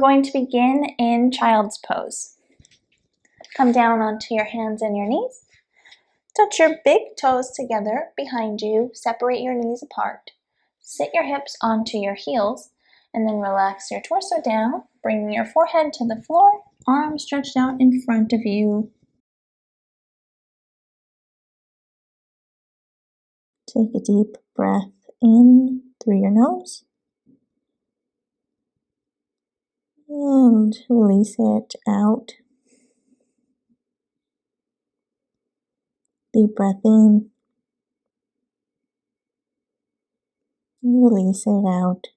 going to begin in child's pose. Come down onto your hands and your knees. Touch your big toes together behind you. Separate your knees apart. Sit your hips onto your heels and then relax your torso down. Bring your forehead to the floor, arms stretched out in front of you. Take a deep breath in through your nose and release it out. Deep breath in and release it out.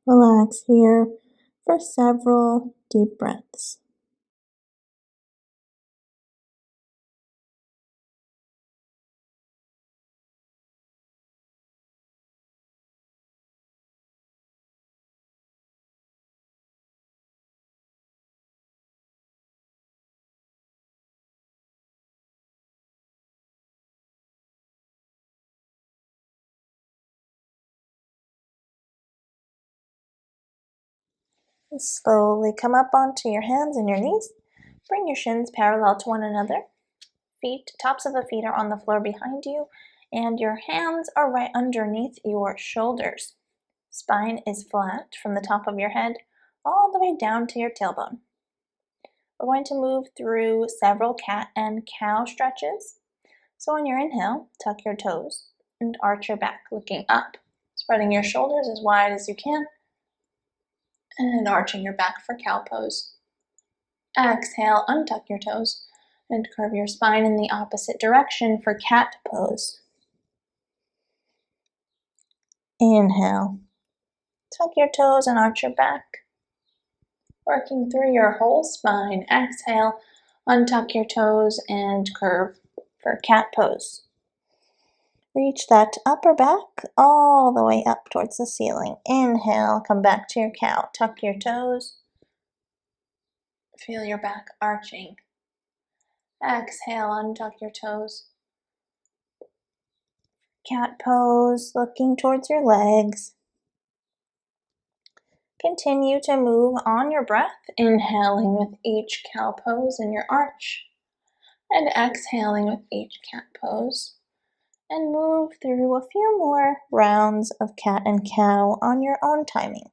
Relax here for several deep breaths. And slowly come up onto your hands and your knees. Bring your shins parallel to one another. Tops of the feet are on the floor behind you, and your hands are right underneath your shoulders. Spine is flat from the top of your head all the way down to your tailbone. We're going to move through several cat and cow stretches. So on your inhale, tuck your toes and arch your back, looking up, spreading your shoulders as wide as you can, and arching your back for cow pose. Exhale, untuck your toes and curve your spine in the opposite direction for cat pose. Inhale, tuck your toes and arch your back, working through your whole spine. Exhale, untuck your toes and curve for cat pose. Reach that upper back all the way up towards the ceiling. Inhale, come back to your cow. Tuck your toes. Feel your back arching. Exhale, untuck your toes. Cat pose, looking towards your legs. Continue to move on your breath, inhaling with each cow pose in your arch, and exhaling with each cat pose. And move through a few more rounds of cat and cow on your own timing.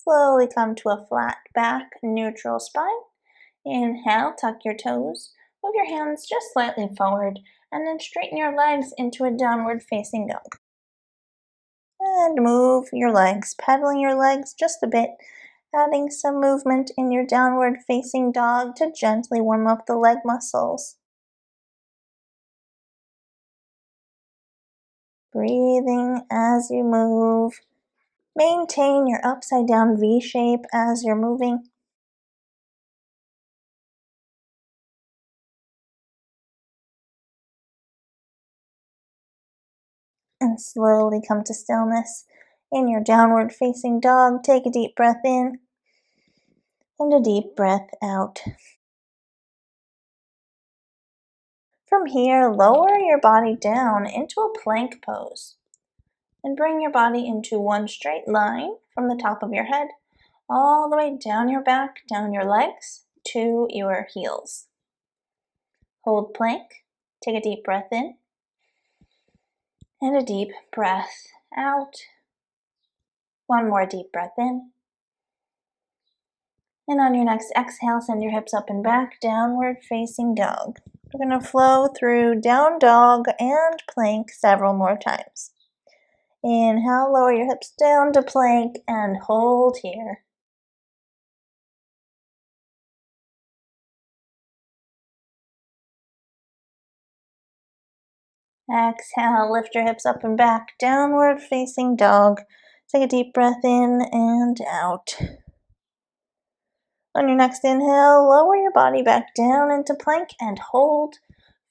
Slowly come to a flat back, neutral spine. Inhale, tuck your toes. Move your hands just slightly forward, and then straighten your legs into a downward facing dog. And move your legs, pedaling your legs just a bit, adding some movement in your downward facing dog to gently warm up the leg muscles. Breathing as you move. Maintain your upside down V shape as you're moving. And slowly come to stillness. In your downward facing dog, take a deep breath in and a deep breath out. From here, lower your body down into a plank pose and bring your body into one straight line from the top of your head all the way down your back, down your legs to your heels. Hold plank, take a deep breath in and a deep breath out. One more deep breath in. And on your next exhale, send your hips up and back, downward facing dog. We're going to flow through down dog and plank several more times. Inhale, lower your hips down to plank and hold here. Exhale, lift your hips up and back, downward facing dog. Take a deep breath in and out. On your next inhale, lower your body back down into plank and hold.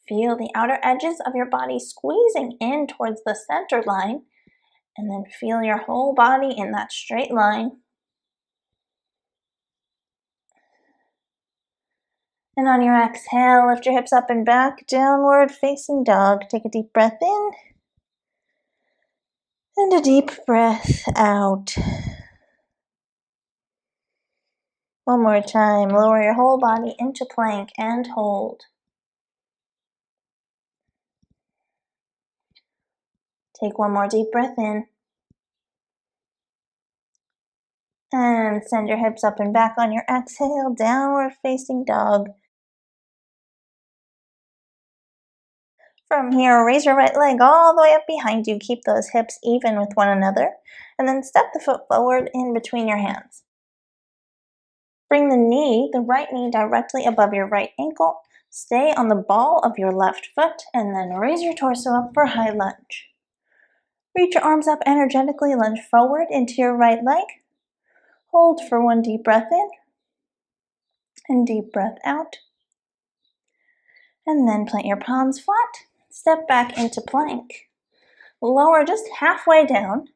Feel the outer edges of your body squeezing in towards the center line, and then feel your whole body in that straight line. And on your exhale, lift your hips up and back, downward facing dog. Take a deep breath in and a deep breath out. One more time, lower your whole body into plank and hold. Take one more deep breath in. And send your hips up and back on your exhale, downward facing dog. From here, raise your right leg all the way up behind you. Keep those hips even with one another. And then step the foot forward in between your hands. Bring the right knee directly above your right ankle. Stay on the ball of your left foot and then raise your torso up for high lunge. Reach your arms up energetically, lunge forward into your right leg. Hold for one deep breath in and deep breath out. And then plant your palms flat. Step back into plank. Lower just halfway down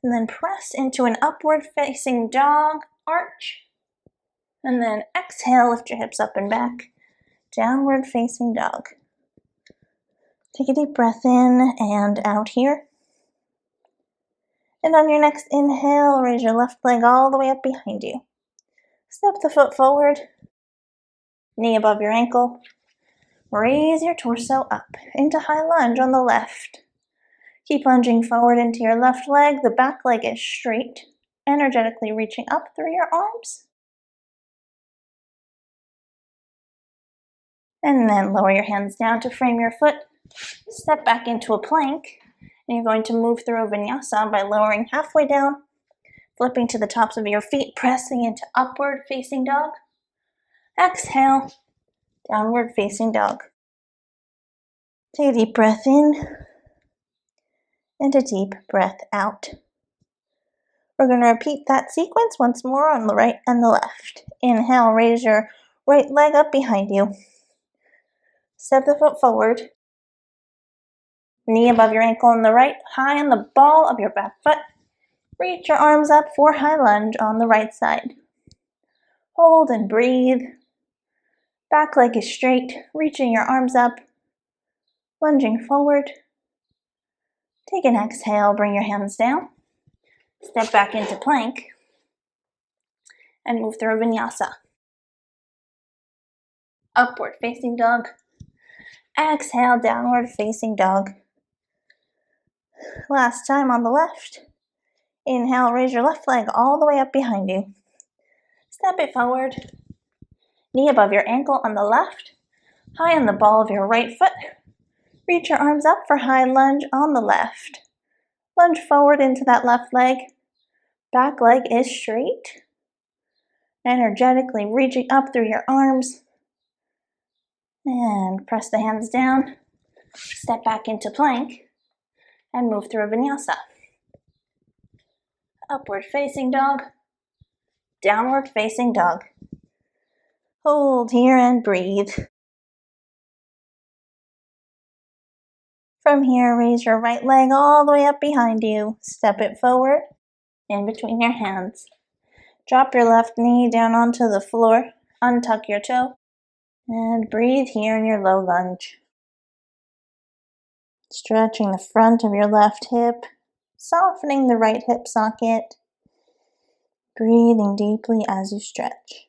and then press into an upward facing dog arch. And then exhale, lift your hips up and back. Downward facing dog. Take a deep breath in and out here. And on your next inhale, raise your left leg all the way up behind you. Step the foot forward, knee above your ankle. Raise your torso up into high lunge on the left. Keep lunging forward into your left leg. The back leg is straight, energetically reaching up through your arms. And then lower your hands down to frame your foot. Step back into a plank. And you're going to move through a vinyasa by lowering halfway down, flipping to the tops of your feet, pressing into upward facing dog. Exhale, downward facing dog. Take a deep breath in and a deep breath out. We're going to repeat that sequence once more on the right and the left. Inhale, raise your right leg up behind you. Step the foot forward. Knee above your ankle on the right, high on the ball of your back foot. Reach your arms up for high lunge on the right side. Hold and breathe. Back leg is straight, reaching your arms up, lunging forward. Take an exhale, bring your hands down. Step back into plank and move through a vinyasa. Upward facing dog. Exhale, downward facing dog. Last time on the left. Inhale, raise your left leg all the way up behind you. Step it forward. Knee above your ankle on the left. High on the ball of your right foot. Reach your arms up for high lunge on the left. Lunge forward into that left leg. Back leg is straight. Energetically reaching up through your arms. And press the hands down. Step back into plank. And move through a vinyasa. Upward facing dog. Downward facing dog. Hold here and breathe. From here, raise your right leg all the way up behind you. Step it forward in between your hands. Drop your left knee down onto the floor. Untuck your toe. And breathe here in your low lunge. Stretching the front of your left hip. Softening the right hip socket. Breathing deeply as you stretch.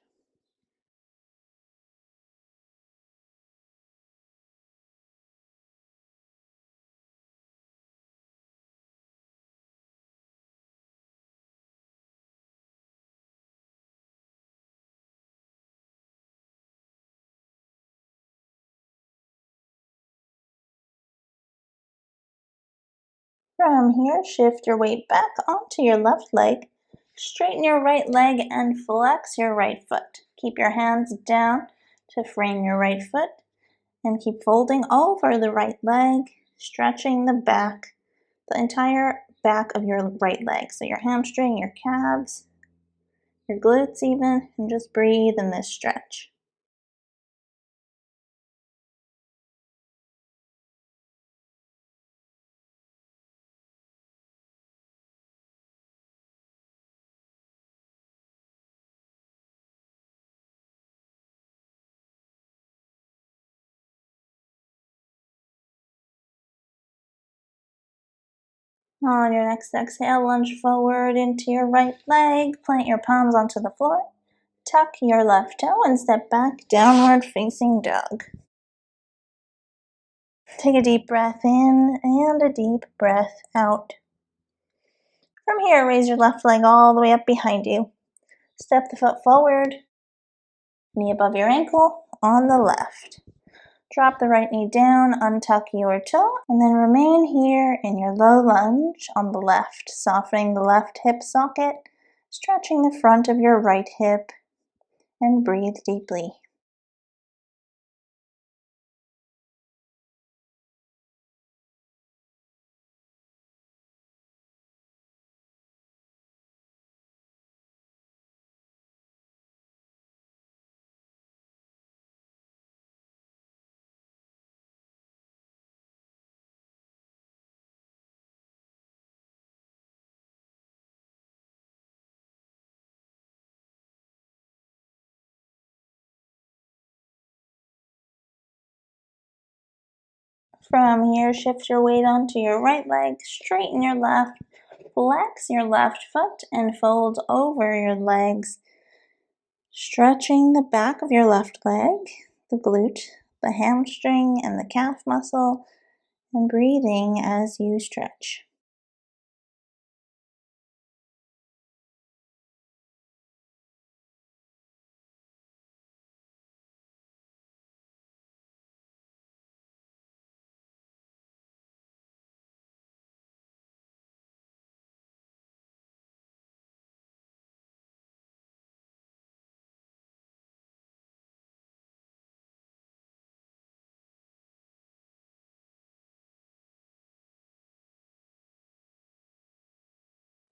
From here, shift your weight back onto your left leg. Straighten your right leg and flex your right foot. Keep your hands down to frame your right foot and keep folding over the right leg. stretching the entire back of your right leg. So your hamstring, your calves, your glutes even, and just breathe in this stretch. On your next exhale, lunge forward into your right leg, plant your palms onto the floor, tuck your left toe and step back, downward facing dog. Take a deep breath in and a deep breath out. From here, raise your left leg all the way up behind you. Step the foot forward, knee above your ankle on the left. Drop the right knee down, untuck your toe, and then remain here in your low lunge on the left, softening the left hip socket, stretching the front of your right hip, and breathe deeply. From here, shift your weight onto your right leg, straighten your left, flex your left foot, and fold over your legs, stretching the back of your left leg, the glute, the hamstring, and the calf muscle, and breathing as you stretch.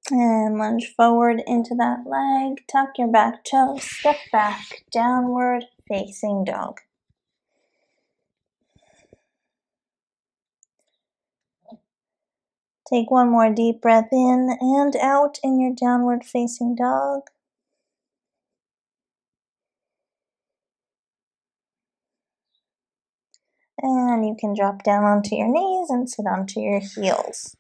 And lunge forward into that leg, tuck your back toe, step back, downward facing dog. Take one more deep breath in and out in your downward facing dog. And you can drop down onto your knees and sit onto your heels.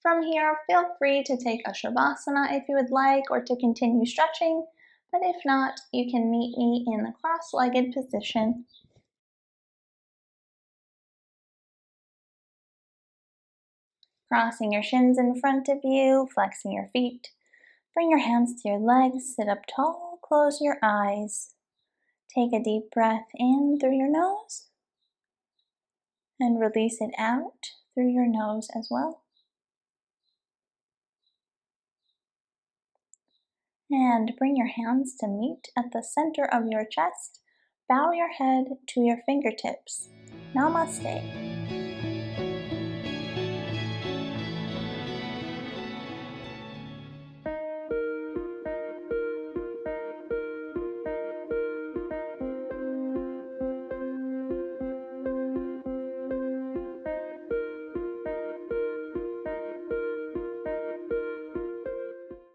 From here, feel free to take a Shavasana if you would like, or to continue stretching, but if not, you can meet me in the cross-legged position. Crossing your shins in front of you, flexing your feet. Bring your hands to your legs, sit up tall, close your eyes. Take a deep breath in through your nose and release it out through your nose as well. And bring your hands to meet at the center of your chest. Bow your head to your fingertips. Namaste.